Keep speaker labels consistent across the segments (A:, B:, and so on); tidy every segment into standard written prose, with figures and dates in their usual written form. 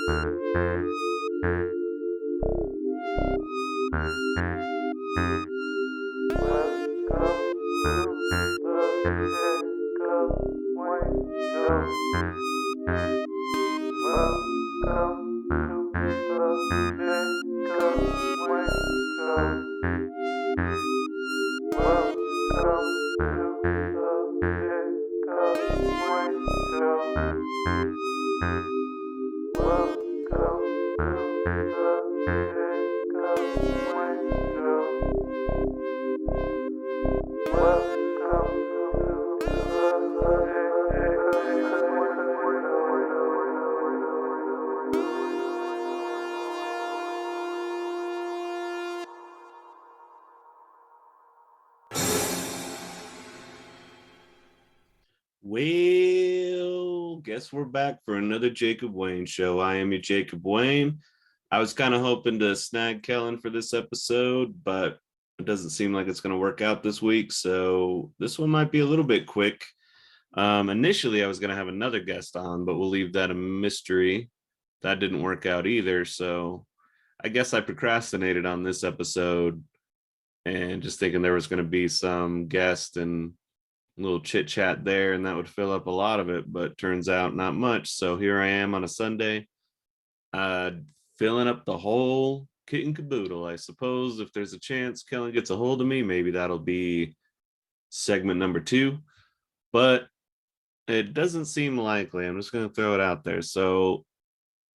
A: Well, guess we're back for another Jacob Wayne show. I am your Jacob Wayne. I was kind of hoping to snag Kellen for this episode, but it doesn't seem like it's going to work out this week. So this one might be a little bit quick. Initially, I was going to have another guest on, but we'll leave that a mystery. That didn't work out either. So I guess I procrastinated on this episode and just thinking there was going to be some guest and a little chit chat there, and that would fill up a lot of it, but turns out not much. So here I am on a Sunday, uh, filling up the whole kit and caboodle. I suppose if there's a chance Kellen gets a hold of me, maybe that'll be segment number 2, but it doesn't seem likely. I'm just going to throw it out there. So,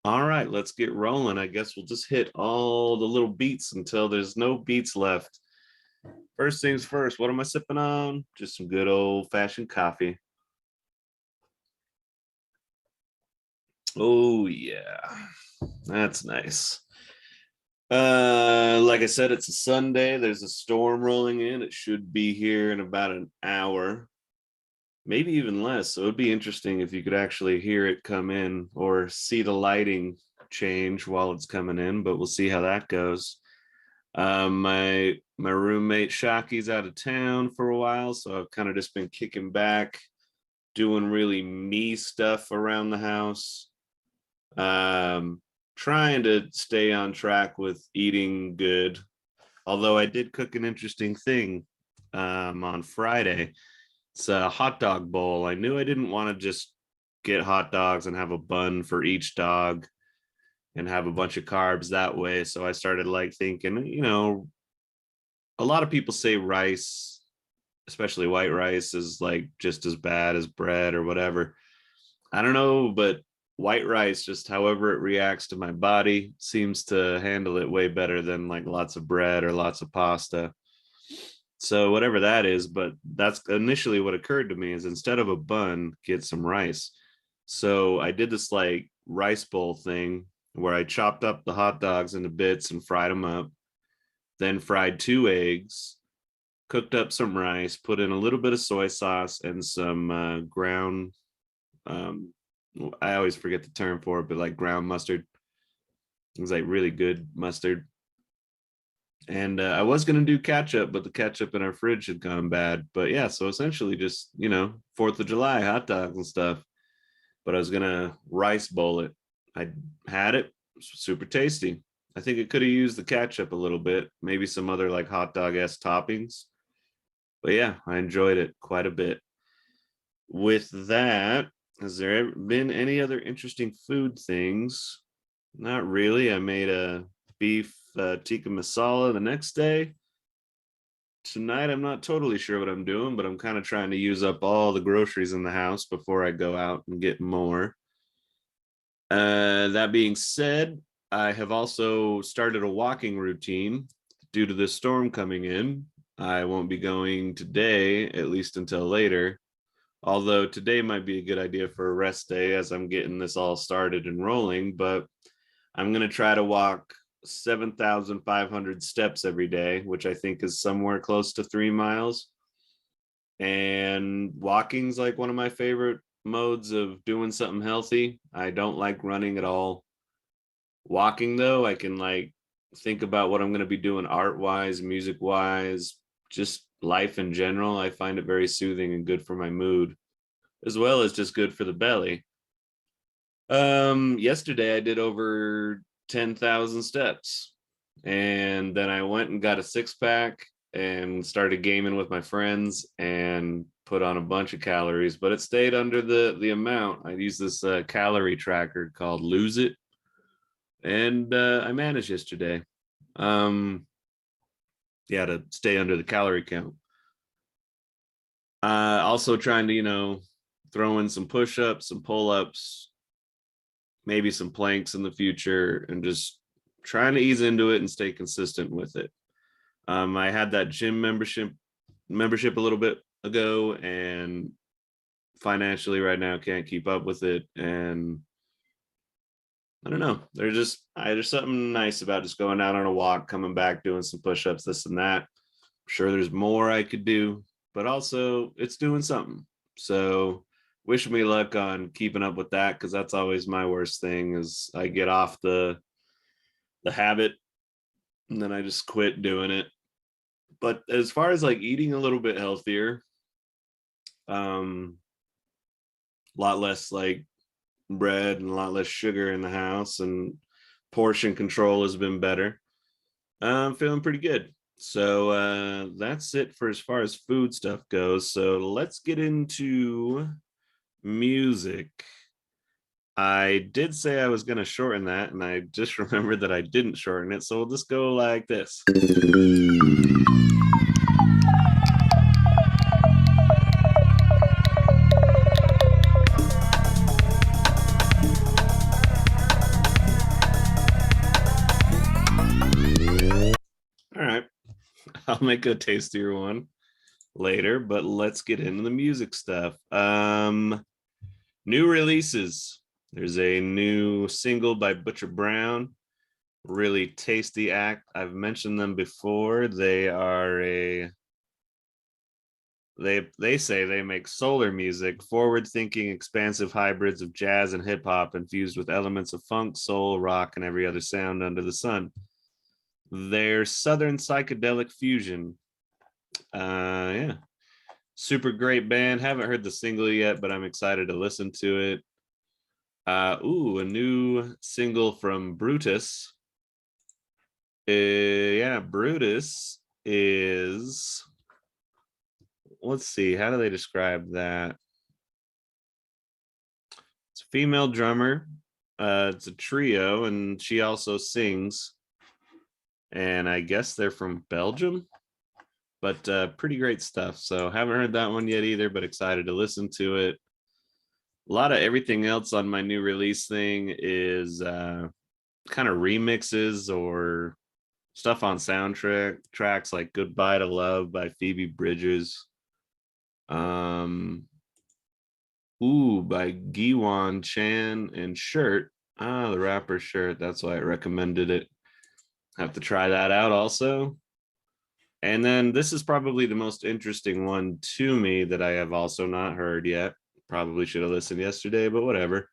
A: all right, let's get rolling. I guess we'll just hit all the little beats until there's no beats left. First things first, what am I sipping on? Just some good old-fashioned coffee. Oh, yeah. That's nice. Like I said, it's a Sunday. There's a storm rolling in. It should be here in about an hour, maybe even less. So it'd be interesting if you could actually hear it come in or see the lighting change while it's coming in, but we'll see how that goes. My roommate Shaki's out of town for a while, so I've kind of just been kicking back, doing really me stuff around the house. Trying to stay on track with eating good. Although I did cook an interesting thing on Friday. It's a hot dog bowl. I knew I didn't want to just get hot dogs and have a bun for each dog and have a bunch of carbs that way. So I started like thinking, a lot of people say rice, especially white rice, is like just as bad as bread or whatever. I don't know, but white rice, just however it reacts to my body, seems to handle it way better than like lots of bread or lots of pasta. So whatever that is, but that's initially what occurred to me is instead of a bun, get some rice. So I did this like rice bowl thing where I chopped up the hot dogs into bits and fried them up, then fried 2 eggs, cooked up some rice, put in a little bit of soy sauce and some ground, I always forget the term for it, but like ground mustard. It was like really good mustard. And I was going to do ketchup, but the ketchup in our fridge had gone bad. But yeah, so essentially just, 4th of July hot dogs and stuff. But I was going to rice bowl it. I had it. It was super tasty. I think it could have used the ketchup a little bit, maybe some other like hot dog-esque toppings. But yeah, I enjoyed it quite a bit. With that, has there been any other interesting food things? Not really. I made a beef tikka masala the next day. Tonight, I'm not totally sure what I'm doing, but I'm kind of trying to use up all the groceries in the house before I go out and get more. That being said, I have also started a walking routine due to this storm coming in. I won't be going today, at least until later. Although today might be a good idea for a rest day as I'm getting this all started and rolling, but I'm going to try to walk 7,500 steps every day, which I think is somewhere close to 3 miles. And walking's like one of my favorite modes of doing something healthy. I don't like running at all. Walking though, I can like think about what I'm going to be doing art wise, music wise, just life in general. I find it very soothing and good for my mood, as well as just good for the belly. Yesterday I did over 10,000 steps, and then I went and got a six pack and started gaming with my friends and put on a bunch of calories, but it stayed under the amount. I used this calorie tracker called Lose It, and I managed yesterday. Yeah, to stay under the calorie count. Also trying to, throw in some push-ups, some pull-ups, maybe some planks in the future, and just trying to ease into it and stay consistent with it. I had that gym membership a little bit ago, and financially right now can't keep up with it. And I don't know. There's something nice about just going out on a walk, coming back, doing some push-ups, this and that. I'm sure there's more I could do, but also it's doing something. So wish me luck on keeping up with that, because that's always my worst thing is I get off the habit and then I just quit doing it. But as far as like eating a little bit healthier, a lot less like bread and a lot less sugar in the house, and portion control has been better. I'm feeling pretty good. So that's it for as far as food stuff goes. So let's get into music. I did say I was going to shorten that, and I just remembered that I didn't shorten it. So we'll just go like this. All right. I'll make a tastier one later, but let's get into the music stuff. New releases. There's a new single by Butcher Brown. Really tasty act. I've mentioned them before. They say they make solar music, forward-thinking, expansive hybrids of jazz and hip hop infused with elements of funk, soul, rock, and every other sound under the sun. Their southern psychedelic fusion. Yeah. Super great band. Haven't heard the single yet, but I'm excited to listen to it. A new single from Brutus. Yeah, Brutus is, let's see, how do they describe that? It's a female drummer. It's a trio, and she also sings. And I guess they're from Belgium, but pretty great stuff. So haven't heard that one yet either, but excited to listen to it. A lot of everything else on my new release thing is kind of remixes or stuff on soundtrack tracks like Goodbye to Love by Phoebe Bridgers. By Giwan Chan and Shirt. The rapper Shirt. That's why I recommended it. Have to try that out also. And then this is probably the most interesting one to me that I have also not heard yet. Probably should have listened yesterday, but whatever.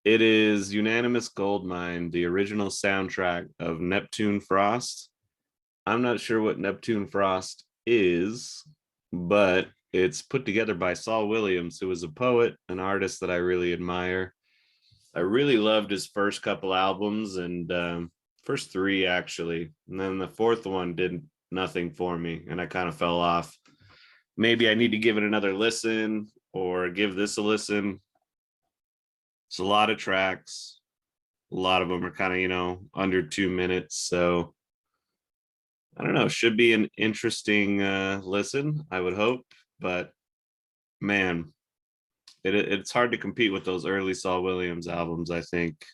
A: It is Unanimous Goldmine, the original soundtrack of Neptune Frost. I'm not sure what Neptune Frost is, but it's put together by Saul Williams, who is a poet, an artist that I really admire. I really loved his first couple albums, and first three actually, and then the fourth one did nothing for me, and I kind of fell off. Maybe I need to give it another listen or give this a listen. It's a lot of tracks. A lot of them are kind of, under 2 minutes. So I don't know. Should be an interesting listen, I would hope. But man, it's hard to compete with those early Saul Williams albums, I think.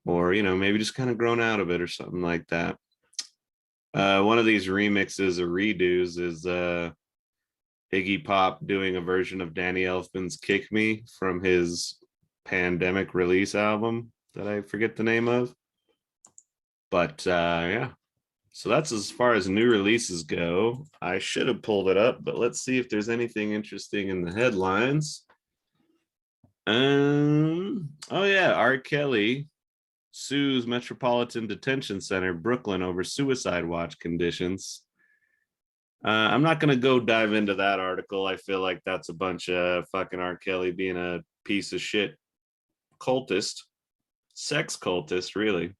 A: Or, maybe just kind of grown out of it or something like that. One of these remixes or redos is Iggy Pop doing a version of Danny Elfman's Kick Me from his pandemic release album that I forget the name of. But yeah, so that's as far as new releases go. I should have pulled it up, but let's see if there's anything interesting in the headlines. Oh yeah, R. Kelly sues Metropolitan Detention Center, Brooklyn over suicide watch conditions. I'm not going to go dive into that article. I feel like that's a bunch of fucking R. Kelly being a piece of shit cultist, sex cultist, really.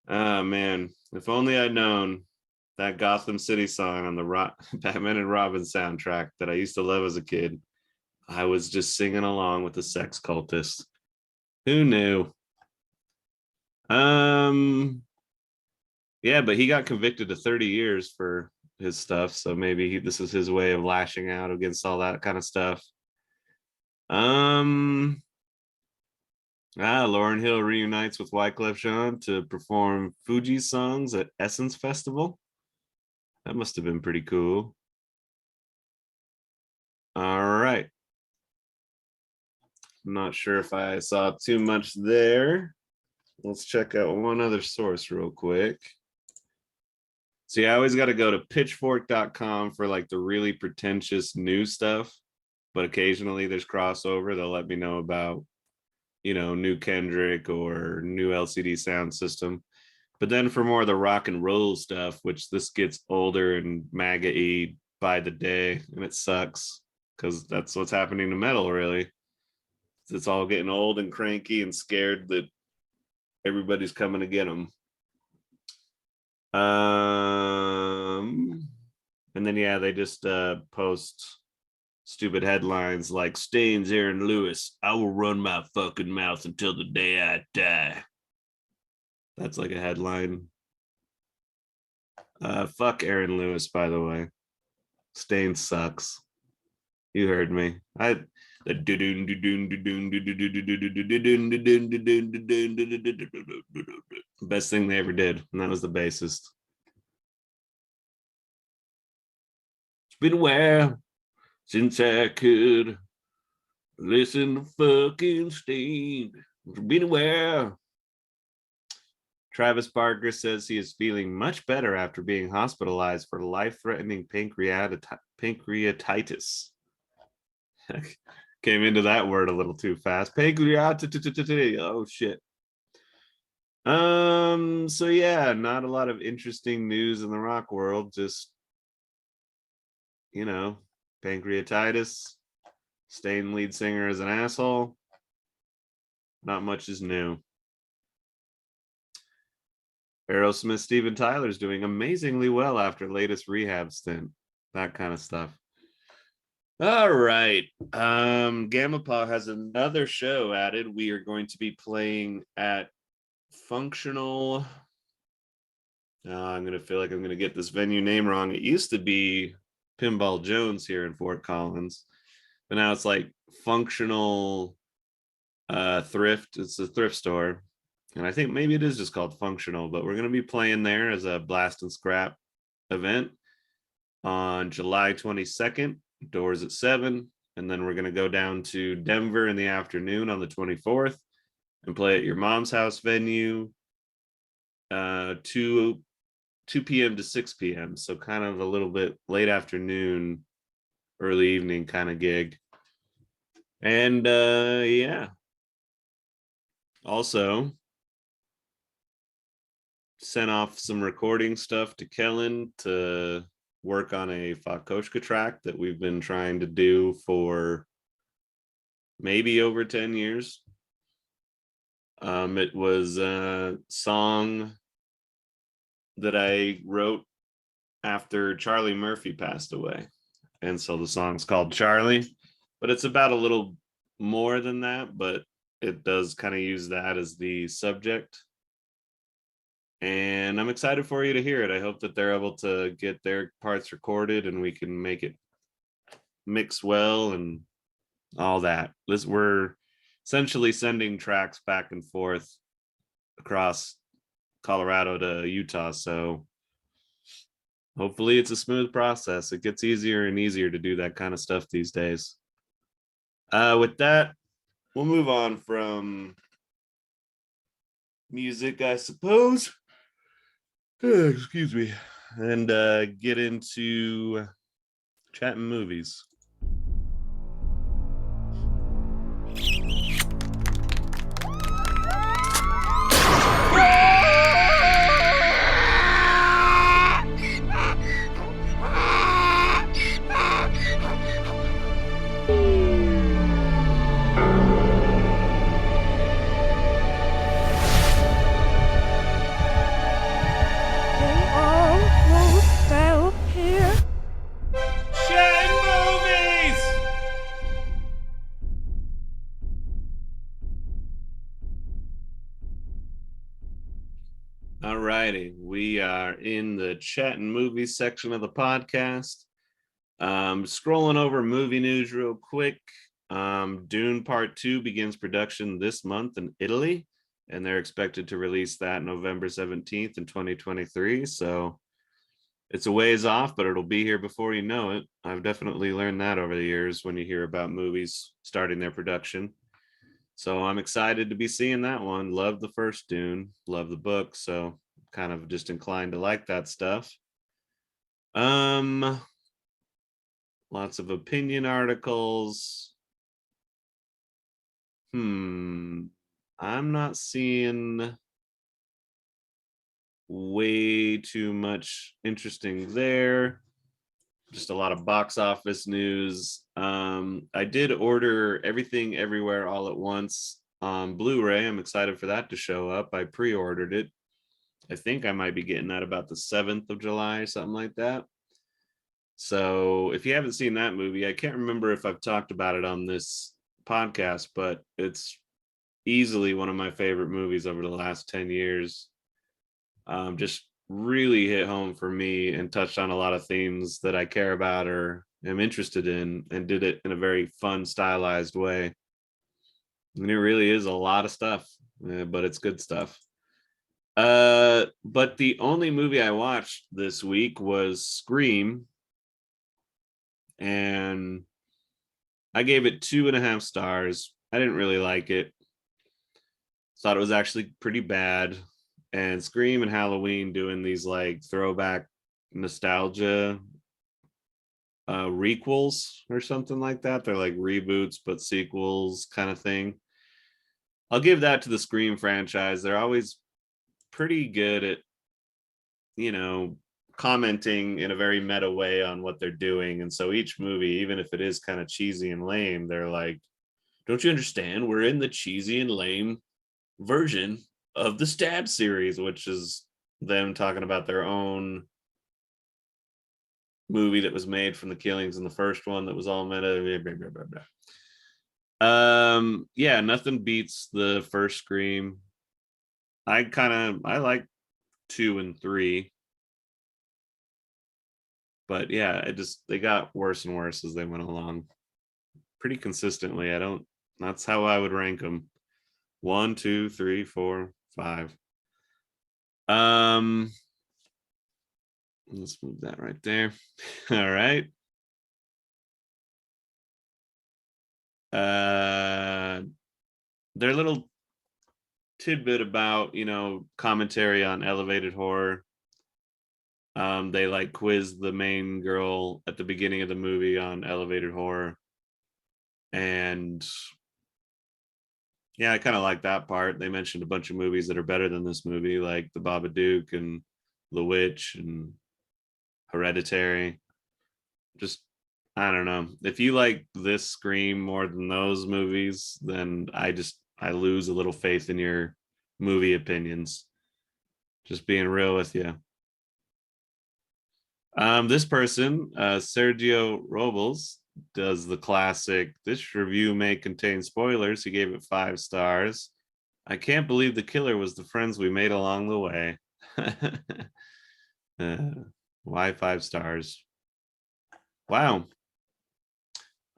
A: Ah, man, if only I'd known that Gotham City song on the Batman and Robin soundtrack that I used to love as a kid. I was just singing along with the sex cultist. Who knew? Yeah, but he got convicted to 30 years for his stuff, so maybe this is his way of lashing out against all that kind of stuff. Lauryn Hill reunites with Wyclef Jean to perform Fuji songs at Essence Festival. That must have been pretty cool. All right. I'm not sure if I saw too much there. Let's check out one other source real quick. See, I always got to go to pitchfork.com for like the really pretentious new stuff, but occasionally there's crossover. They'll let me know about, new Kendrick or new LCD Sound System. But then for more of the rock and roll stuff, which this gets older and MAGA-y by the day, and it sucks because that's what's happening to metal, really. It's all getting old and cranky and scared that everybody's coming to get them. And then they just post stupid headlines like Stain's Aaron Lewis, I will run my fucking mouth until the day I die. That's like a headline. Fuck Aaron Lewis, by the way. Stain sucks. You heard me. Best thing they ever did, and that was the bassist. It's been a while since I could listen to fucking Stain. It's been a while. Travis Barker says he is feeling much better after being hospitalized for life-threatening pancreatitis. Came into that word a little too fast. Pancreatitis. Oh shit. So yeah, not a lot of interesting news in the rock world. Just, pancreatitis. Stain lead singer is an asshole. Not much is new. Aerosmith Steven Tyler's doing amazingly well after latest rehab stint. That kind of stuff. All right. Gamma Paw has another show added. We are going to be playing at Functional. I'm going to feel like I'm going to get this venue name wrong. It used to be Pinball Jones here in Fort Collins, but now it's like Functional Thrift. It's a thrift store. And I think maybe it is just called Functional, but we're going to be playing there as a Blast and Scrap event on July 22nd. Doors at 7. And then we're going to go down to Denver in the afternoon on the 24th and play at your mom's house venue 2 p.m. to 6 p.m. So kind of a little bit late afternoon, early evening kind of gig. And yeah. Also, sent off some recording stuff to Kellen to work on a Fakoshka track that we've been trying to do for maybe over 10 years. It was a song that I wrote after Charlie Murphy passed away. And so the song's called Charlie, but it's about a little more than that, but it does kind of use that as the subject. And I'm excited for you to hear it. I hope that they're able to get their parts recorded and we can make it mix well and all that. We're essentially sending tracks back and forth across Colorado to Utah. So hopefully it's a smooth process. It gets easier and easier to do that kind of stuff these days. With that, we'll move on from music, I suppose. Excuse me. And get into chatting movies. All righty. We are in the chat and movies section of the podcast. Scrolling over movie news real quick. Dune Part 2 begins production this month in Italy, and they're expected to release that November 17th in 2023. So it's a ways off, but it'll be here before you know it. I've definitely learned that over the years when you hear about movies starting their production. So I'm excited to be seeing that one. Love the first Dune, love the book, so kind of just inclined to like that stuff. Um, Lots of opinion articles. I'm not seeing way too much interesting there. Just a lot of box office news. I did order Everything Everywhere All at Once on Blu-ray. I'm excited for that to show up. I pre-ordered it. I think I might be getting that about the 7th of July, something like that. So if you haven't seen that movie, I can't remember if I've talked about it on this podcast, but it's easily one of my favorite movies over the last 10 years. Just really hit home for me and touched on a lot of themes that I care about or am interested in, and did it in a very fun, stylized way. And it really is a lot of stuff, but it's good stuff. But the only movie I watched this week was Scream, and I gave it 2.5 stars. I didn't really like it. Thought it was actually pretty bad. And Scream and Halloween doing these like throwback nostalgia requels or something like that. They're like reboots but sequels kind of thing. I'll give that to the Scream franchise. They're always pretty good at, you know, commenting in a very meta way on what they're doing. And so each movie, even if it is kind of cheesy and lame, they're like, don't you understand? We're in the cheesy and lame version of the Stab series, which is them talking about their own movie that was made from the killings in the first one that was all meta. Blah, blah, blah, blah. Yeah, nothing beats the first Scream. I like 2 and 3, but yeah, they got worse and worse as they went along pretty consistently. That's how I would rank them. 1, 2, 3, 4, 5. Let's move that right there. All right. Their little tidbit about, commentary on elevated horror. They like quiz the main girl at the beginning of the movie on elevated horror. And yeah, I kind of like that part. They mentioned a bunch of movies that are better than this movie, like The Babadook and The Witch and Hereditary. Just, I don't know. If you like this Scream more than those movies, then I lose a little faith in your movie opinions. Just being real with you. This person, Sergio Robles, does the classic. This review may contain spoilers. He gave it 5 stars. I can't believe the killer was the friends we made along the way. Why 5 stars? Wow.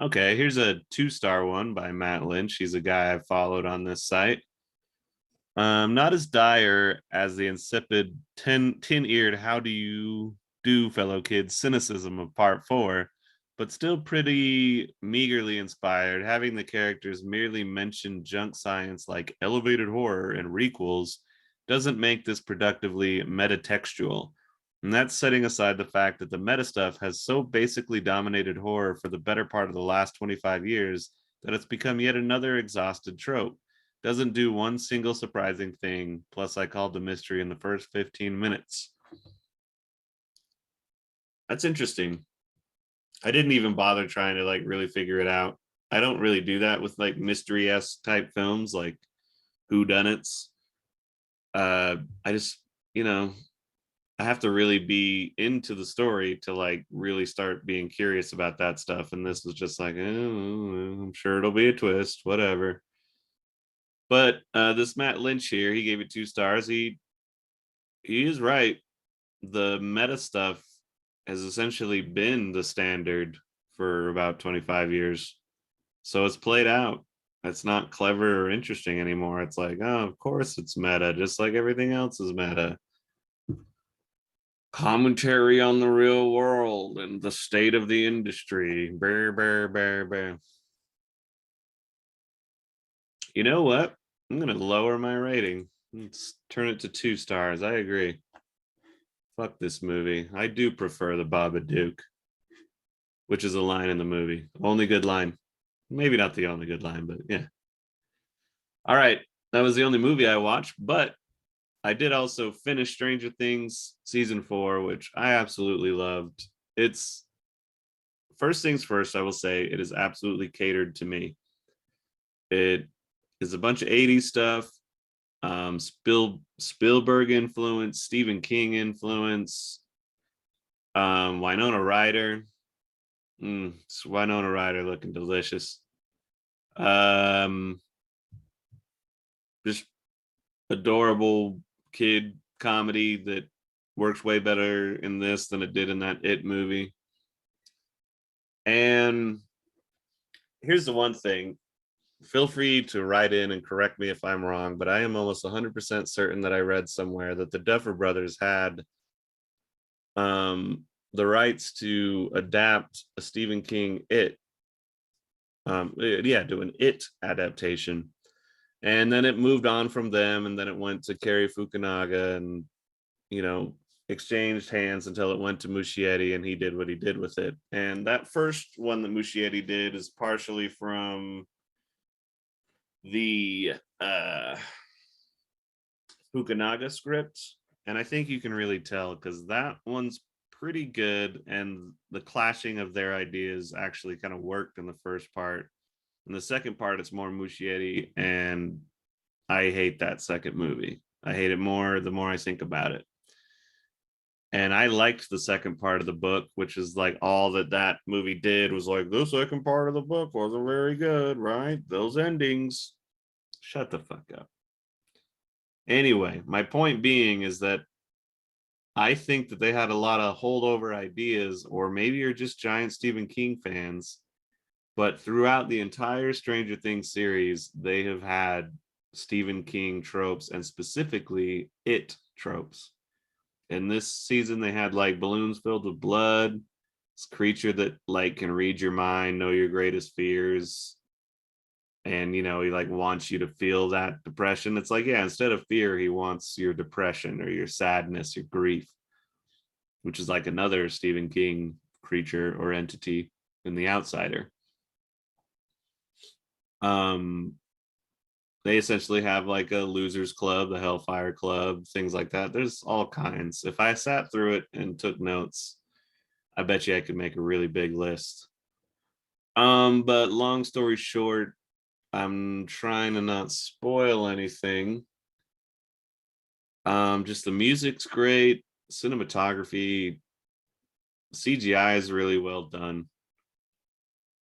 A: Okay, here's a 2-star one by Matt Lynch. He's a guy I've followed on this site. Not as dire as the insipid tin-eared "how do you do, fellow kids" cynicism of part 4, but still pretty meagerly inspired. Having the characters merely mention junk science like elevated horror and requels doesn't make this productively metatextual. And that's setting aside the fact that the meta stuff has so basically dominated horror for the better part of the last 25 years that it's become yet another exhausted trope. Doesn't do one single surprising thing. Plus, I called the mystery in the first 15 minutes. That's interesting. I didn't even bother trying to like really figure it out. I don't really do that with like mystery-esque type films like whodunits. I just, you know, I have to really be into the story to like really start being curious about that stuff. And this was just like, oh, I'm sure it'll be a twist, whatever. But this Matt Lynch here, he gave it 2 stars. He he is right. The meta stuff has essentially been the standard for about 25 years. So it's played out. It's not clever or interesting anymore. It's like, oh, of course it's meta, just like everything else is meta. Commentary on the real world and the state of the industry. Bear, bear, bear, bear. You know what? I'm going to lower my rating. Let's turn it to 2 stars. I agree. Fuck this movie. I do prefer the Babadook, which is a line in the movie. Only good line. Maybe not the only good line, but yeah. All right. That was the only movie I watched, but I did also finish Stranger Things season 4, which I absolutely loved. It's first things first, I will say it is absolutely catered to me. It is a bunch of 80s stuff, Spielberg influence, Stephen King influence, Winona Ryder. It's Winona Ryder looking delicious. Just adorable kid comedy that works way better in this than it did in that It movie. And here's the one thing, feel free to write in and correct me if I'm wrong, but I am almost 100% certain that I read somewhere that the Duffer Brothers had the rights to adapt a Stephen King do an It adaptation. And then it moved on from them, and then it went to Cary Fukunaga, and you know, exchanged hands until it went to Muschietti, and he did what he did with it. And that first one that Muschietti did is partially from the Fukunaga script, and I think you can really tell because that one's pretty good, and the clashing of their ideas actually kind of worked in the first part. In the second part, it's more Muschietti, and I hate that second movie. I hate it more the more I think about it. And I liked the second part of the book, which is like all that movie did was like the second part of the book wasn't very good, right? Those endings. Shut the fuck up. Anyway, my point being is that I think that they had a lot of holdover ideas, or maybe you're just giant Stephen King fans. But throughout the entire Stranger Things series, they have had Stephen King tropes, and specifically It tropes. In this season, they had like balloons filled with blood, this creature that like can read your mind, know your greatest fears, and you know he like wants you to feel that depression. It's like, yeah, instead of fear he wants your depression or your sadness, your grief, which is like another Stephen King creature or entity in The Outsider. um they essentially have like a losers club, the Hellfire Club, things like that. There's all kinds. If I sat through it and took notes, I bet you I could make a really big list. But long story short, I'm trying to not spoil anything. Just the music's great, cinematography, CGI is really well done.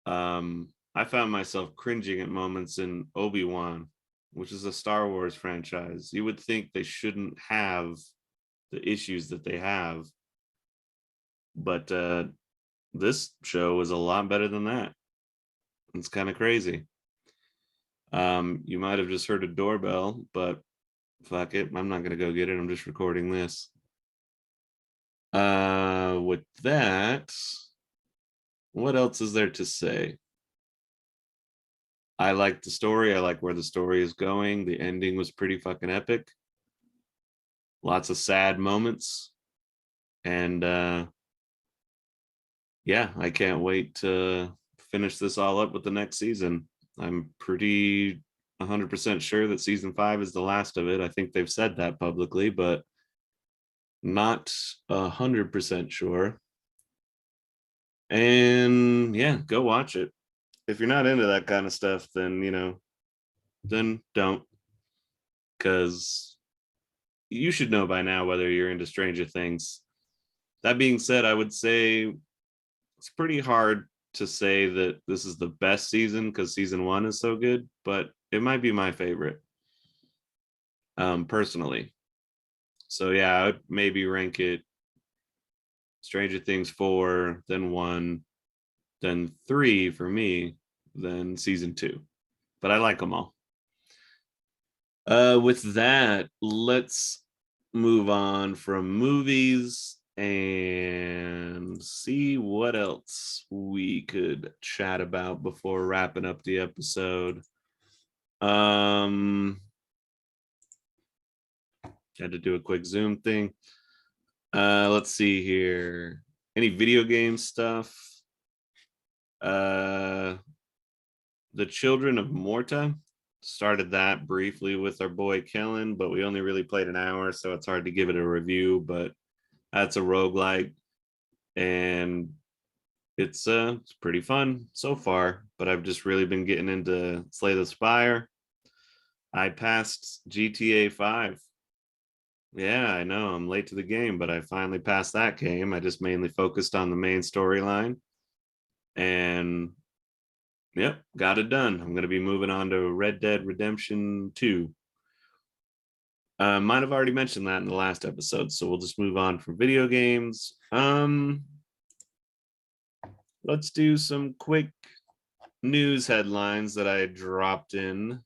A: I found myself cringing at moments in Obi-Wan, which is a Star Wars franchise. You would think they shouldn't have the issues that they have, but this show is a lot better than that. It's kind of crazy. You might have just heard a doorbell, but fuck it, I'm not gonna go get it. I'm just recording this. With that, what else is there to say? I like the story. I like where the story is going. The ending was pretty fucking epic. Lots of sad moments. And yeah, I can't wait to finish this all up with the next season. I'm pretty 100% sure that season 5 is the last of it. I think they've said that publicly, but not 100% sure. And yeah, go watch it. If you're not into that kind of stuff, then then don't, because you should know by now whether you're into Stranger Things. That being said, I would say it's pretty hard to say that this is the best season because season 1 is so good, but it might be my favorite, personally. So yeah, I would maybe rank it Stranger Things 4, then 1, then 3 for me, then season 2. But I like them all. With that, let's move on from movies and see what else we could chat about before wrapping up the episode. Had to do a quick Zoom thing. Let's see here. Any video game stuff? The Children of Morta. Started that briefly with our boy Kellen, but we only really played an hour, so it's hard to give it a review. But that's a roguelike, and it's pretty fun so far. But I've just really been getting into Slay the Spire. I passed GTA 5. Yeah, I know I'm late to the game, but I finally passed that game. I just mainly focused on the main storyline, and yep, got it done. I'm going to be moving on to Red Dead Redemption 2. Might have already mentioned that in the last episode, so we'll just move on from video games. Let's do some quick news headlines that I dropped in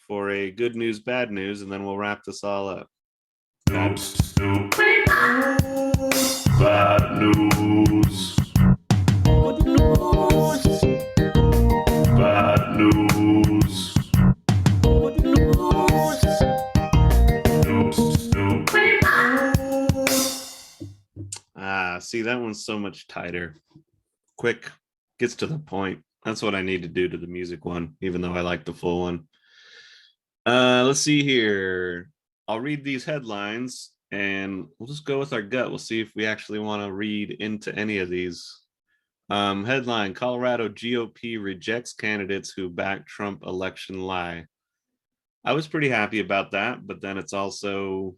A: for a good news, bad news, and then we'll wrap this all up. Bad news. Good news. Bad news. Good news. See, that one's so much tighter. Quick, gets to the point. That's what I need to do to the music one, even though I like the full one. Let's see here. I'll read these headlines and we'll just go with our gut. We'll see if we actually want to read into any of these. Headline: Colorado GOP rejects candidates who back Trump election lie. I was pretty happy about that, but then it's also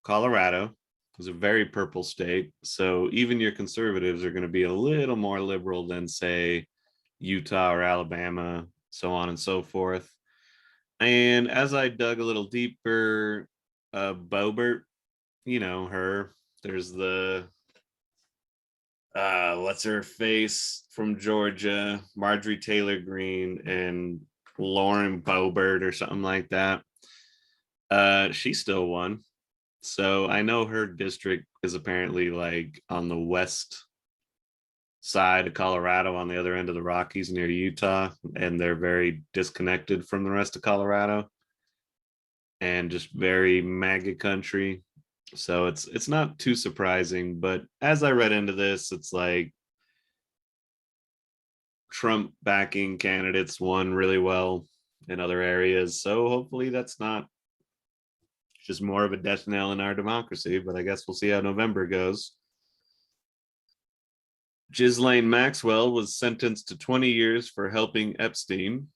A: Colorado. It's a very purple state. So even your conservatives are going to be a little more liberal than, say, Utah or Alabama, so on and so forth. And as I dug a little deeper, Boebert, you know, her, there's the what's her face from Georgia, Marjorie Taylor Greene, and Lauren Boebert or something like that. She still won. So I know her district is apparently like on the west side of Colorado, on the other end of the Rockies near Utah, and they're very disconnected from the rest of Colorado and just very MAGA country. So it's not too surprising, but as I read into this, it's like Trump backing candidates won really well in other areas. So hopefully that's not just more of a death knell in our democracy, but I guess we'll see how November goes. Ghislaine Maxwell was sentenced to 20 years for helping Epstein.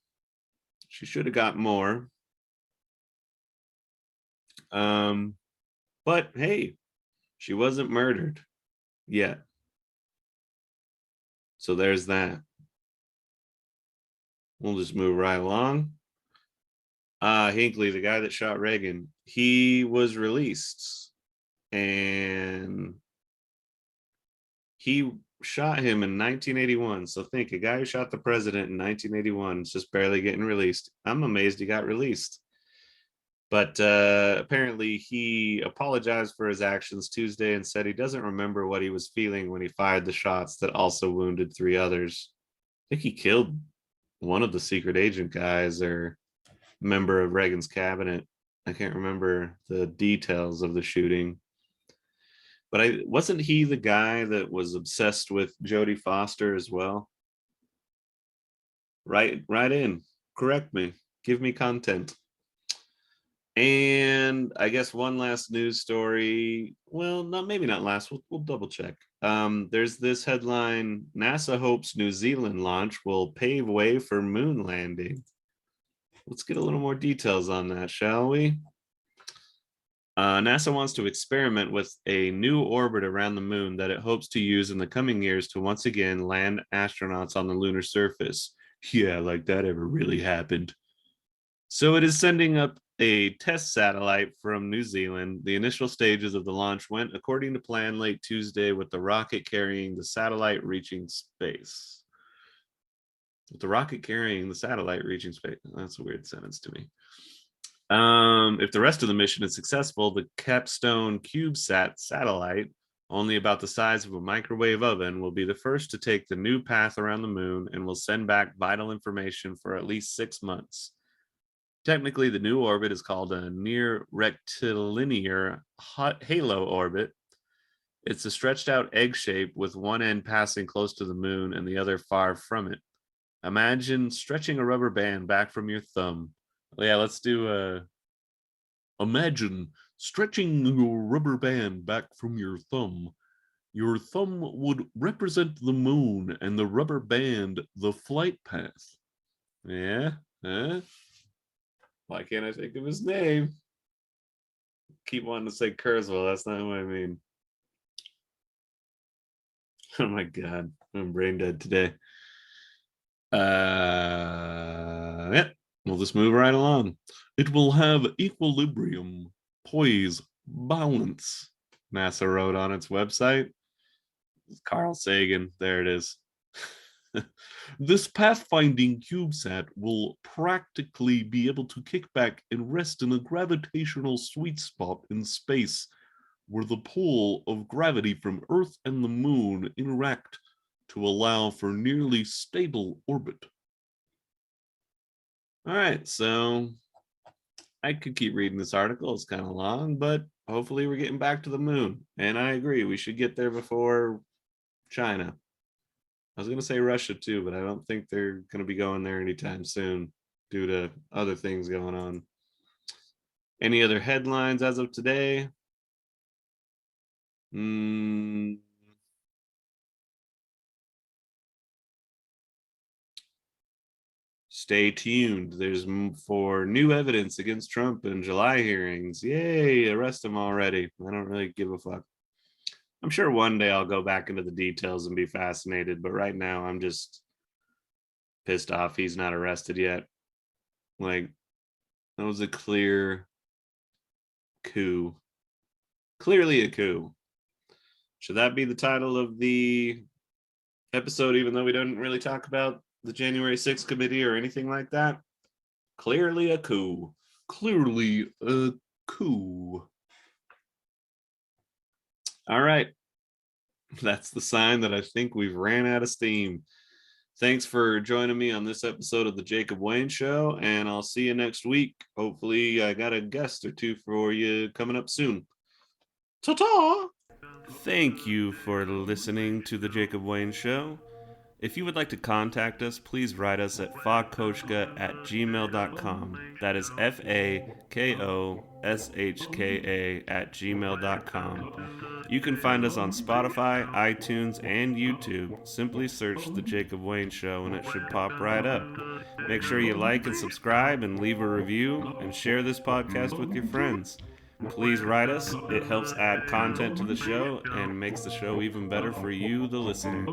A: She should have got more. But hey, she wasn't murdered yet. So there's that. We'll just move right along. Hinckley, the guy that shot Reagan, he was released, and he shot him in 1981. So think, a guy who shot the president in 1981 is just barely getting released. I'm amazed he got released. But apparently he apologized for his actions Tuesday and said he doesn't remember what he was feeling when he fired the shots that also wounded 3 others. I think he killed one of the secret agent guys or member of Reagan's cabinet. I can't remember the details of the shooting. But wasn't he the guy that was obsessed with Jodie Foster as well? Right in. Correct me. Give me content. And I guess one last news story. Well, maybe not last. We'll double check. There's this headline: NASA hopes New Zealand launch will pave way for moon landing. Let's get a little more details on that, shall we? NASA wants to experiment with a new orbit around the moon that it hopes to use in the coming years to once again land astronauts on the lunar surface. Yeah, like that ever really happened. So it is sending up a test satellite from New Zealand. The initial stages of the launch went according to plan late Tuesday, with the rocket carrying the satellite reaching space. With the rocket carrying the satellite reaching space. That's a weird sentence to me. If the rest of the mission is successful, the Capstone CubeSat satellite, only about the size of a microwave oven, will be the first to take the new path around the moon and will send back vital information for at least 6 months. Technically, the new orbit is called a near rectilinear halo orbit. It's a stretched out egg shape with one end passing close to the moon and the other far from it. Imagine stretching a rubber band back from your thumb. Yeah, let's do imagine stretching your rubber band back from your thumb. Your thumb would represent the moon and the rubber band the flight path. Yeah? Huh? Why can't I think of his name? Keep wanting to say Kurzweil. That's not what I mean. Oh my God. I'm brain dead today. Yeah. We'll just move right along. It will have equilibrium, poise, balance, NASA wrote on its website. Carl Sagan. There it is. This pathfinding CubeSat will practically be able to kick back and rest in a gravitational sweet spot in space, where the pull of gravity from Earth and the moon interact to allow for nearly stable orbit. All right, so I could keep reading this article. It's kind of long, but hopefully we're getting back to the moon. And I agree, we should get there before China. I was going to say Russia too, but I don't think they're going to be going there anytime soon due to other things going on. Any other headlines as of today? Stay tuned. There's for new evidence against Trump in July hearings. Yay, arrest him already. I don't really give a fuck. I'm sure one day I'll go back into the details and be fascinated, but right now I'm just pissed off he's not arrested yet. Like, that was a clear coup. Clearly a coup. Should that be the title of the episode, even though we don't really talk about the January 6th committee or anything like that? Clearly a coup. Clearly a coup. All right. That's the sign that I think we've ran out of steam. Thanks for joining me on this episode of the Jacob Wayne Show, and I'll see you next week. Hopefully, I got a guest or two for you coming up soon. Ta-ta! Thank you for listening to the Jacob Wayne Show. If you would like to contact us, please write us at fakoshka@gmail.com. That is FAKOSHKA@gmail.com. You can find us on Spotify, iTunes, and YouTube. Simply search The Jacob Wayne Show and it should pop right up. Make sure you like and subscribe and leave a review and share this podcast with your friends. Please write us. It helps add content to the show and makes the show even better for you, the listener.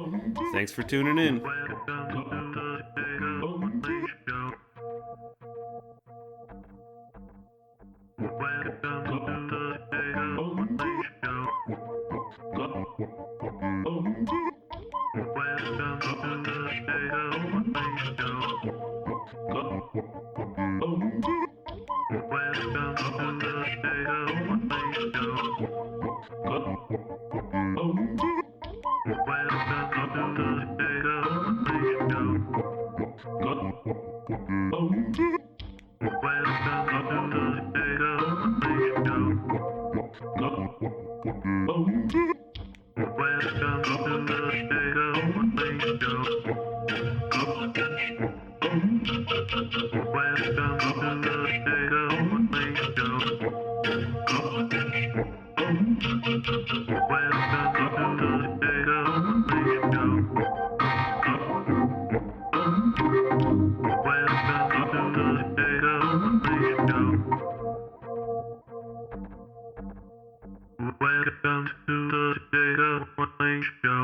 A: Thanks for tuning in. Welcome to the Jacob Wayne Show.